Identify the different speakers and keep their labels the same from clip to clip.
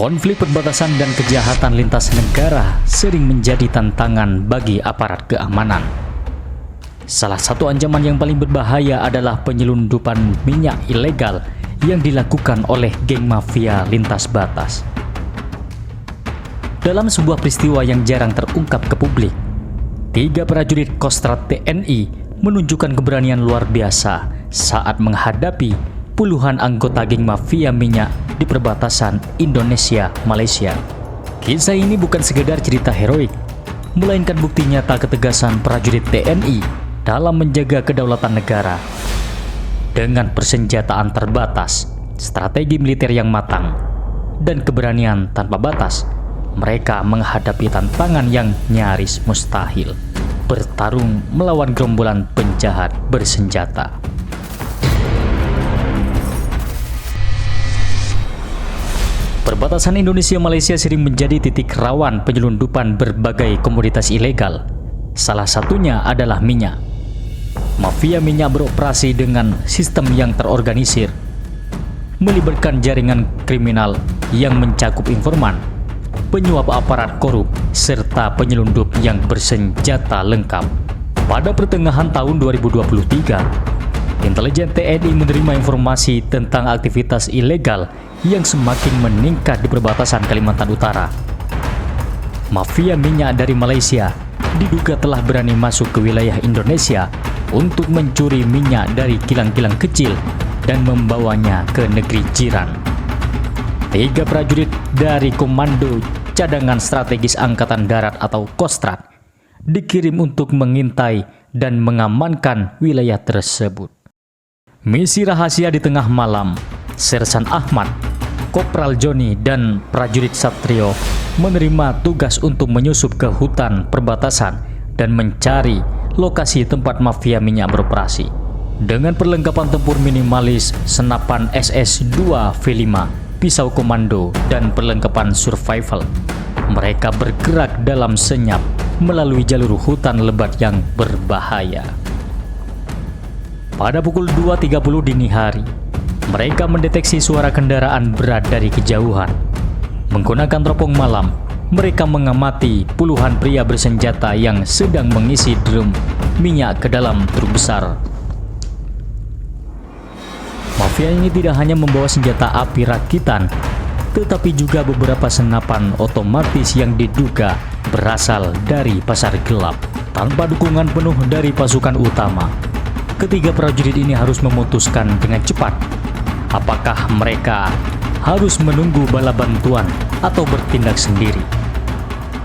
Speaker 1: Konflik perbatasan dan kejahatan lintas negara sering menjadi tantangan bagi aparat keamanan. Salah satu ancaman yang paling berbahaya adalah penyelundupan minyak ilegal yang dilakukan oleh geng mafia lintas batas. Dalam sebuah peristiwa yang jarang terungkap ke publik, 3 prajurit Kostrad TNI menunjukkan keberanian luar biasa saat menghadapi puluhan anggota geng mafia minyak di perbatasan Indonesia-Malaysia. Kisah ini bukan sekedar cerita heroik, melainkan bukti nyata ketegasan prajurit TNI dalam menjaga kedaulatan negara. Dengan persenjataan terbatas, strategi militer yang matang, dan keberanian tanpa batas, mereka menghadapi tantangan yang nyaris mustahil, bertarung melawan gerombolan penjahat bersenjata. Perbatasan Indonesia-Malaysia sering menjadi titik rawan penyelundupan berbagai komoditas ilegal. Salah satunya adalah minyak. Mafia minyak beroperasi dengan sistem yang terorganisir, melibatkan jaringan kriminal yang mencakup informan, penyuap aparat korup, serta penyelundup yang bersenjata lengkap. Pada pertengahan tahun 2023, intelijen TNI menerima informasi tentang aktivitas ilegal yang semakin meningkat di perbatasan Kalimantan Utara. Mafia minyak dari Malaysia diduga telah berani masuk ke wilayah Indonesia untuk mencuri minyak dari kilang-kilang kecil dan membawanya ke negeri jiran. 3 prajurit dari Komando Cadangan Strategis Angkatan Darat atau Kostrad dikirim untuk mengintai dan mengamankan wilayah tersebut. Misi rahasia di tengah malam, Sersan Ahmad, Kopral Joni, dan prajurit Satrio menerima tugas untuk menyusup ke hutan perbatasan dan mencari lokasi tempat mafia minyak beroperasi. Dengan perlengkapan tempur minimalis, senapan SS-2 V5, pisau komando, dan perlengkapan survival, mereka bergerak dalam senyap melalui jalur hutan lebat yang berbahaya. Pada pukul 2.30 dini hari, mereka mendeteksi suara kendaraan berat dari kejauhan. Menggunakan teropong malam, mereka mengamati puluhan pria bersenjata yang sedang mengisi drum minyak ke dalam truk besar. Mafia ini tidak hanya membawa senjata api rakitan, tetapi juga beberapa senapan otomatis yang diduga berasal dari pasar gelap. Tanpa dukungan penuh dari pasukan utama, ketiga prajurit ini harus memutuskan dengan cepat apakah mereka harus menunggu bala bantuan atau bertindak sendiri.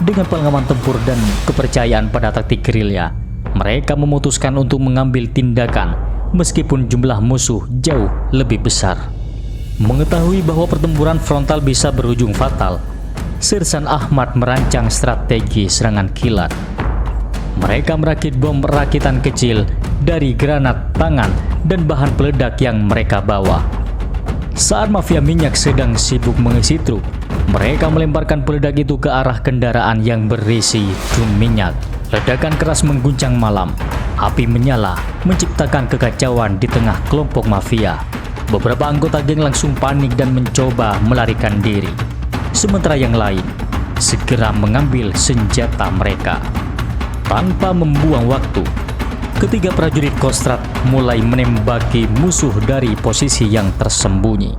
Speaker 1: Dengan pengalaman tempur dan kepercayaan pada taktik gerilya, mereka memutuskan untuk mengambil tindakan meskipun jumlah musuh jauh lebih besar. Mengetahui bahwa pertempuran frontal bisa berujung fatal, Sersan Ahmad merancang strategi serangan kilat. Mereka merakit bom rakitan kecil dari granat tangan dan bahan peledak yang mereka bawa. Saat mafia minyak sedang sibuk mengisi truk, mereka melemparkan peledak itu ke arah kendaraan yang berisi drum minyak. Ledakan keras mengguncang malam. Api menyala, menciptakan kekacauan di tengah kelompok mafia. Beberapa anggota geng langsung panik dan mencoba melarikan diri. Sementara yang lain segera mengambil senjata mereka. Tanpa membuang waktu, ketiga prajurit Kostrad mulai menembaki musuh dari posisi yang tersembunyi.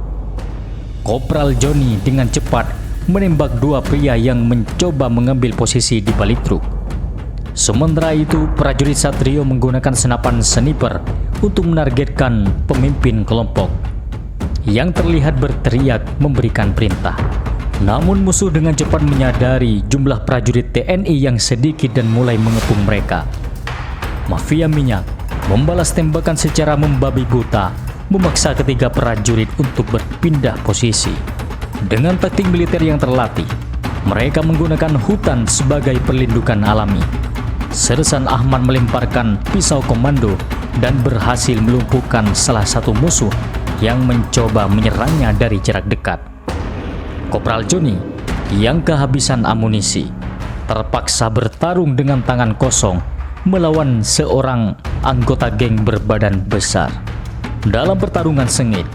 Speaker 1: Kopral Joni dengan cepat menembak 2 pria yang mencoba mengambil posisi di balik truk. Sementara itu, prajurit Satrio menggunakan senapan sniper untuk menargetkan pemimpin kelompok yang terlihat berteriak memberikan perintah. Namun musuh dengan cepat menyadari jumlah prajurit TNI yang sedikit dan mulai mengepung mereka. Mafia minyak membalas tembakan secara membabi buta, memaksa ketiga prajurit untuk berpindah posisi. Dengan taktik militer yang terlatih, mereka menggunakan hutan sebagai perlindungan alami. Sersan Ahmad melemparkan pisau komando dan berhasil melumpuhkan salah satu musuh yang mencoba menyerangnya dari jarak dekat. Kopral Joni yang kehabisan amunisi terpaksa bertarung dengan tangan kosong melawan seorang anggota geng berbadan besar. Dalam pertarungan sengit,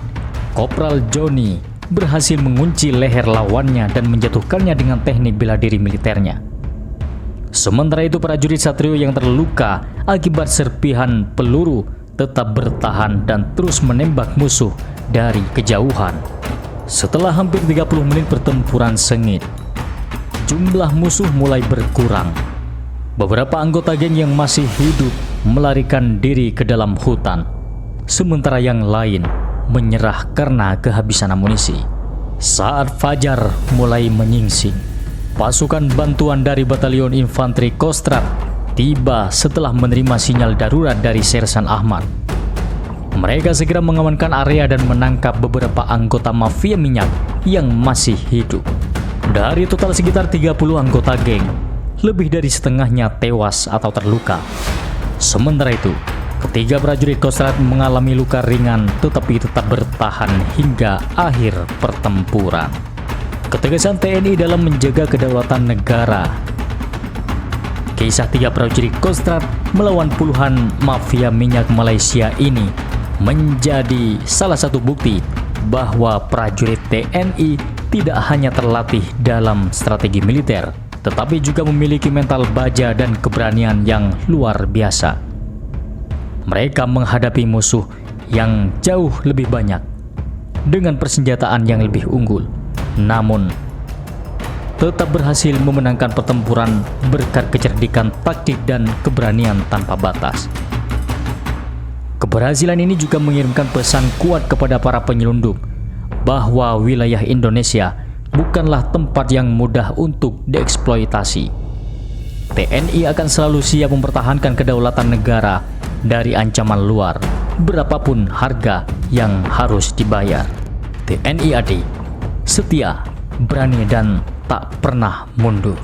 Speaker 1: Kopral Joni berhasil mengunci leher lawannya dan menjatuhkannya dengan teknik bela diri militernya. Sementara itu prajurit Satrio yang terluka akibat serpihan peluru tetap bertahan dan terus menembak musuh dari kejauhan. Setelah hampir 30 menit pertempuran sengit, jumlah musuh mulai berkurang. Beberapa anggota geng yang masih hidup melarikan diri ke dalam hutan, sementara yang lain menyerah karena kehabisan amunisi. Saat fajar mulai menyingsing, pasukan bantuan dari Batalion Infanteri Kostrad tiba setelah menerima sinyal darurat dari Sersan Ahmad. Mereka segera mengamankan area dan menangkap beberapa anggota mafia minyak yang masih hidup. Dari total sekitar 30 anggota geng, lebih dari setengahnya tewas atau terluka. Sementara itu, ketiga prajurit Kostrad mengalami luka ringan tetapi tetap bertahan hingga akhir pertempuran. Ketegasan TNI dalam menjaga kedaulatan negara. Kisah tiga prajurit Kostrad melawan puluhan mafia minyak Malaysia ini menjadi salah satu bukti bahwa prajurit TNI tidak hanya terlatih dalam strategi militer, tetapi juga memiliki mental baja dan keberanian yang luar biasa. Mereka menghadapi musuh yang jauh lebih banyak dengan persenjataan yang lebih unggul, namun tetap berhasil memenangkan pertempuran berkat kecerdikan taktik dan keberanian tanpa batas. Keberhasilan ini juga mengirimkan pesan kuat kepada para penyelundup bahwa wilayah Indonesia bukanlah tempat yang mudah untuk dieksploitasi. TNI akan selalu siap mempertahankan kedaulatan negara dari ancaman luar, berapapun harga yang harus dibayar. TNI AD setia, berani dan tak pernah mundur.